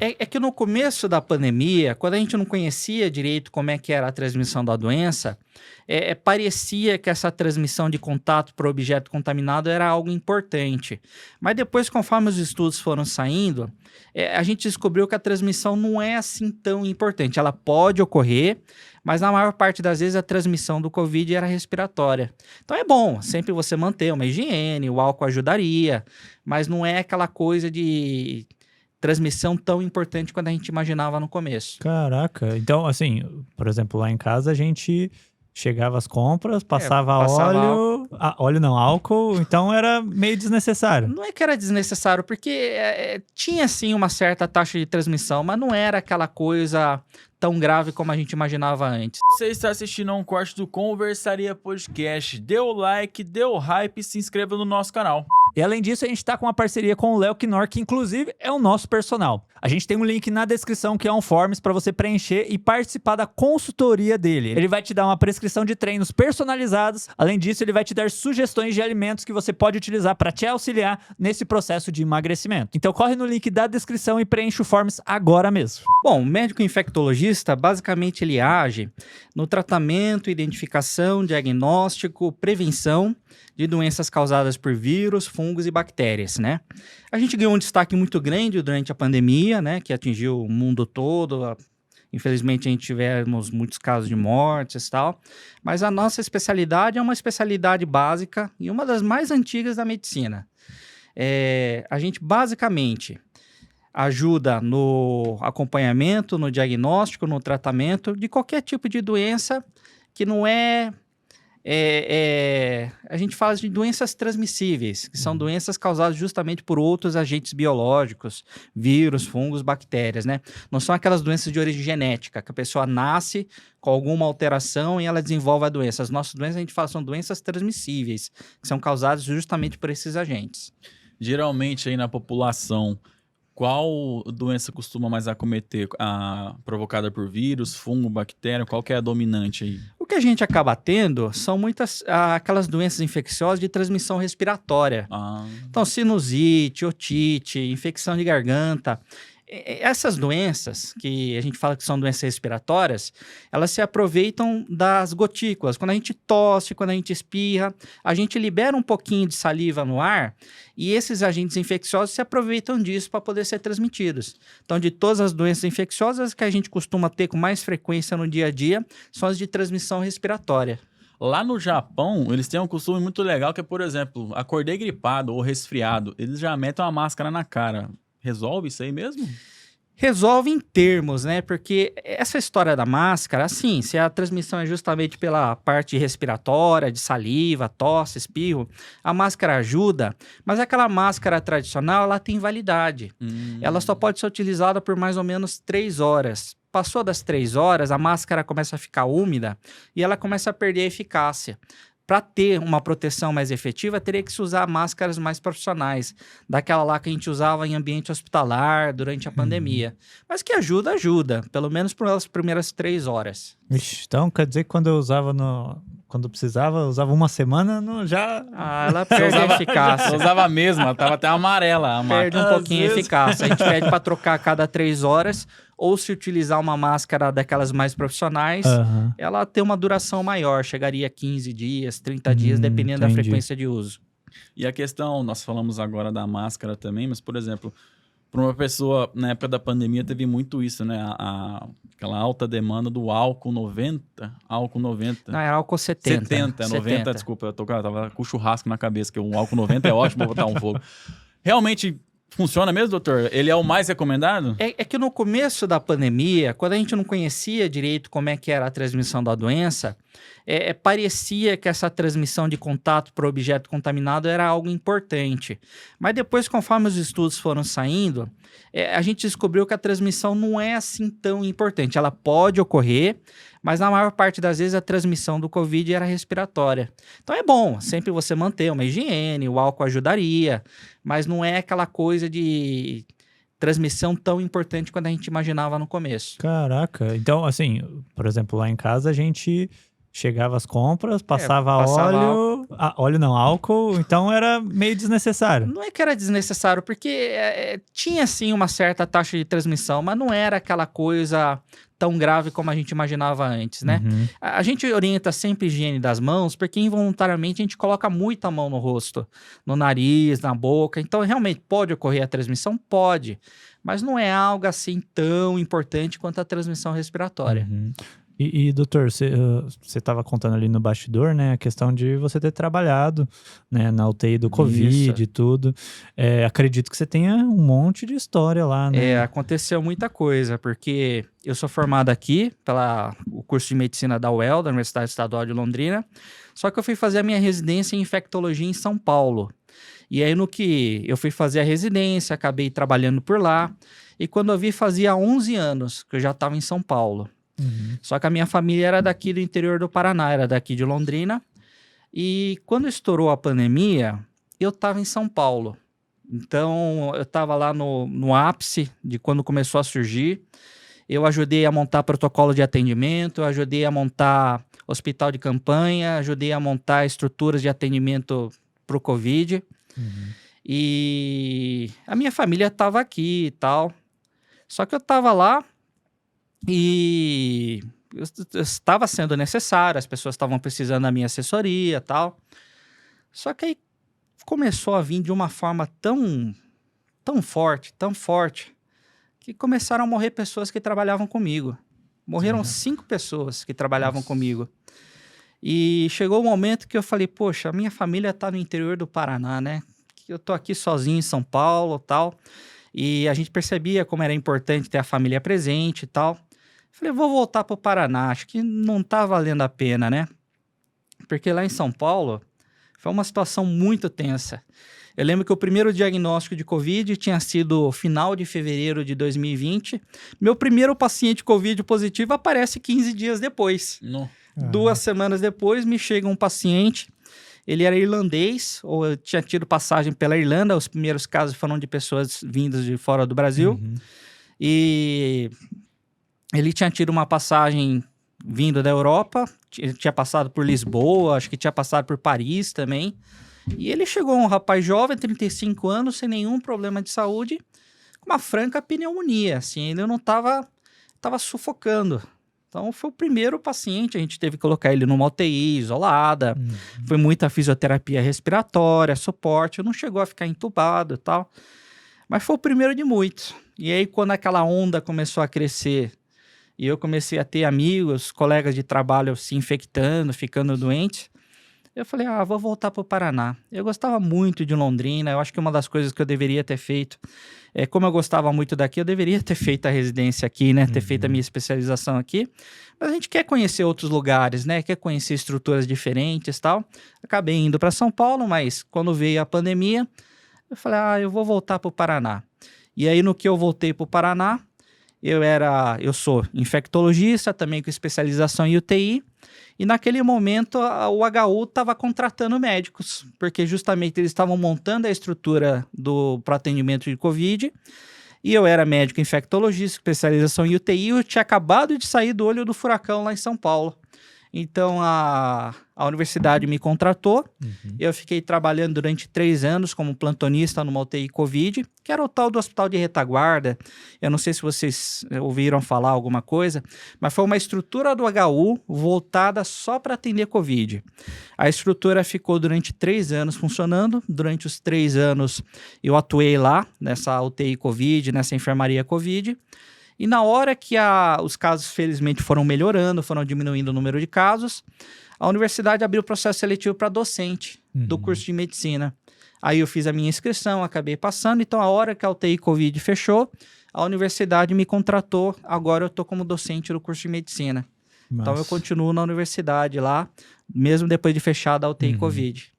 É que no começo da pandemia, quando a gente não conhecia direito como é que era a transmissão da doença, parecia que essa transmissão de contato para objeto contaminado era algo importante. Mas depois, conforme os estudos foram saindo, a gente descobriu que a transmissão não é assim tão importante. Ela pode ocorrer, mas na maior parte das vezes a transmissão do Covid era respiratória. Então é bom sempre você manter uma higiene, o álcool ajudaria, mas não é aquela coisa de transmissão tão importante quanto a gente imaginava no começo. Caraca. Então, assim, por exemplo, lá em casa a gente chegava às compras, passava passava óleo... óleo não, álcool, então era meio desnecessário. Não é que era desnecessário, porque tinha sim uma certa taxa de transmissão, mas não era aquela coisa tão grave como a gente imaginava antes. Você está assistindo a um corte do Conversaria Podcast. Dê o like, dê o hype e se inscreva no nosso canal. E além disso, a gente tá com uma parceria com o Léo Knorr, que inclusive é o nosso personal. A gente tem um link na descrição que é um forms para você preencher e participar da consultoria dele. Ele vai te dar uma prescrição de treinos personalizados. Além disso, ele vai te dar sugestões de alimentos que você pode utilizar para te auxiliar nesse processo de emagrecimento. Então corre no link da descrição e preenche o forms agora mesmo. Bom, o médico infectologista, basicamente, ele age no tratamento, identificação, diagnóstico, prevenção de doenças causadas por vírus, fungos e bactérias, né? A gente ganhou um destaque muito grande durante a pandemia, né? Que atingiu o mundo todo. Infelizmente, a gente tivemos muitos casos de mortes e tal. Mas a nossa especialidade é uma especialidade básica e uma das mais antigas da medicina. A gente, basicamente, ajuda no acompanhamento, no diagnóstico, no tratamento de qualquer tipo de doença que não a gente fala de doenças transmissíveis, que são doenças causadas justamente por outros agentes biológicos, vírus, fungos, bactérias, né? Não são aquelas doenças de origem genética, que a pessoa nasce com alguma alteração e ela desenvolve a doença. As nossas doenças, a gente fala, são doenças transmissíveis, que são causadas justamente por esses agentes. Geralmente aí na população, qual doença costuma mais acometer? A provocada por vírus, fungo, bactéria? Qual que é a dominante aí? O que a gente acaba tendo são muitas aquelas doenças infecciosas de transmissão respiratória. Então, sinusite, otite, infecção de garganta. Essas doenças, que a gente fala que são doenças respiratórias, elas se aproveitam das gotículas. Quando a gente tosse, quando a gente espirra, a gente libera um pouquinho de saliva no ar e esses agentes infecciosos se aproveitam disso para poder ser transmitidos. Então, de todas as doenças infecciosas que a gente costuma ter com mais frequência no dia a dia, são as de transmissão respiratória. Lá no Japão, eles têm um costume muito legal que é, por exemplo, acordei gripado ou resfriado, eles já metem uma máscara na cara. Resolve isso aí mesmo? Resolve em termos, né? Porque essa história da máscara, assim, se a transmissão é justamente pela parte respiratória, de saliva, tosse, espirro, a máscara ajuda, mas aquela máscara tradicional, ela tem validade. Ela só pode ser utilizada por mais ou menos 3 horas. Passou das 3 horas, a máscara começa a ficar úmida e ela começa a perder a eficácia. Para ter uma proteção mais efetiva, teria que se usar máscaras mais profissionais, daquela lá que a gente usava em ambiente hospitalar durante a pandemia. Mas que ajuda, pelo menos por as primeiras 3 horas. Ixi, então quer dizer que quando eu usava quando precisava, eu usava uma semana, já... ela perde a eficácia. Eu usava a mesma, tava até amarela. Perde um pouquinho a eficácia. A gente pede para trocar a cada 3 horas, ou se utilizar uma máscara daquelas mais profissionais, ela tem uma duração maior, chegaria a 15 dias, 30 dias, dependendo da frequência de uso. E a questão, nós falamos agora da máscara também, mas, por exemplo, para uma pessoa, na época da pandemia, teve muito isso, né? Aquela alta demanda do álcool 90. Álcool 90. Não, era álcool 70. 90, desculpa, eu tava com churrasco na cabeça, que o álcool 90 é ótimo pra botar um fogo. Realmente funciona mesmo, doutor? Ele é o mais recomendado? É que no começo da pandemia, quando a gente não conhecia direito como é que era a transmissão da doença, parecia que essa transmissão de contato para objeto contaminado era algo importante. Mas depois, conforme os estudos foram saindo, a gente descobriu que a transmissão não é assim tão importante. Ela pode ocorrer, mas na maior parte das vezes a transmissão do Covid era respiratória. Então é bom sempre você manter uma higiene, o álcool ajudaria, mas não é aquela coisa de transmissão tão importante quanto a gente imaginava no começo. Caraca. Então, assim, por exemplo, lá em casa a gente Chegava as compras, passava passava álcool, então era meio desnecessário. Não é que era desnecessário, porque tinha sim uma certa taxa de transmissão, mas não era aquela coisa tão grave como a gente imaginava antes, né? Uhum. A gente orienta sempre a higiene das mãos, porque involuntariamente a gente coloca muita mão no rosto, no nariz, na boca. Então, realmente, pode ocorrer a transmissão? Pode. Mas não é algo assim tão importante quanto a transmissão respiratória. Uhum. E doutor, você estava contando ali no bastidor, né, a questão de você ter trabalhado, né, na UTI do Covid Isso. e tudo. Acredito que você tenha um monte de história lá, né? Aconteceu muita coisa, porque eu sou formado aqui pelo curso de medicina da UEL, da Universidade Estadual de Londrina, só que eu fui fazer a minha residência em infectologia em São Paulo. E aí, no que eu fui fazer a residência, acabei trabalhando por lá, e quando eu vi, fazia 11 anos que eu já estava em São Paulo. Uhum. Só que a minha família era daqui do interior do Paraná, era daqui de Londrina. E quando estourou a pandemia, eu estava em São Paulo. Então, eu estava lá no ápice de quando começou a surgir. Eu ajudei a montar protocolo de atendimento, eu ajudei a montar hospital de campanha, ajudei a montar estruturas de atendimento para o Covid. Uhum. E a minha família estava aqui e tal. Só que eu estava lá e eu estava sendo necessário, as pessoas estavam precisando da minha assessoria e tal. Só que aí começou a vir de uma forma tão forte, que começaram a morrer pessoas que trabalhavam comigo. Morreram 5 pessoas que trabalhavam comigo. E chegou o momento que eu falei, poxa, a minha família está no interior do Paraná, né? Eu tô aqui sozinho em São Paulo e tal. E a gente percebia como era importante ter a família presente e tal. Falei, vou voltar pro Paraná, acho que não tá valendo a pena, né? Porque lá em São Paulo foi uma situação muito tensa. Eu lembro que o primeiro diagnóstico de Covid tinha sido final de fevereiro de 2020. Meu primeiro paciente Covid positivo aparece 15 dias depois. Não. 2 semanas depois me chega um paciente, ele era irlandês, ou tinha tido passagem pela Irlanda, os primeiros casos foram de pessoas vindas de fora do Brasil. Uhum. E ele tinha tido uma passagem vindo da Europa, tinha passado por Lisboa, acho que tinha passado por Paris também. E ele chegou, um rapaz jovem, 35 anos, sem nenhum problema de saúde, com uma franca pneumonia, assim, ele não tava sufocando. Então, foi o primeiro paciente, a gente teve que colocar ele numa UTI isolada, foi muita fisioterapia respiratória, suporte, não chegou a ficar entubado e tal, mas foi o primeiro de muitos. E aí, quando aquela onda começou a crescer, e eu comecei a ter amigos, colegas de trabalho se infectando, ficando doentes, eu falei, vou voltar para o Paraná. Eu gostava muito de Londrina, eu acho que uma das coisas que eu deveria ter feito, como eu gostava muito daqui, eu deveria ter feito a residência aqui, né? Ter feito a minha especialização aqui. Mas a gente quer conhecer outros lugares, né? Quer conhecer estruturas diferentes e tal. Acabei indo para São Paulo, mas quando veio a pandemia, eu falei, eu vou voltar para o Paraná. E aí, no que eu voltei para o Paraná, eu sou infectologista, também com especialização em UTI, e naquele momento o HU estava contratando médicos, porque justamente eles estavam montando a estrutura para atendimento de Covid, e eu era médico infectologista, especialização em UTI, e eu tinha acabado de sair do olho do furacão lá em São Paulo. Então a universidade me contratou, eu fiquei trabalhando durante 3 anos como plantonista numa UTI Covid, que era o tal do hospital de retaguarda. Eu não sei se vocês ouviram falar alguma coisa, mas foi uma estrutura do HU voltada só para atender Covid. A estrutura ficou durante 3 anos funcionando, durante os 3 anos eu atuei lá, nessa UTI Covid, nessa enfermaria Covid. E na hora que os casos, felizmente, foram melhorando, foram diminuindo o número de casos, a universidade abriu o processo seletivo para docente do curso de medicina. Aí eu fiz a minha inscrição, acabei passando. Então, a hora que a UTI Covid fechou, a universidade me contratou. Agora eu estou como docente do curso de medicina. Mas... Então, eu continuo na universidade lá, mesmo depois de fechada a UTI Covid.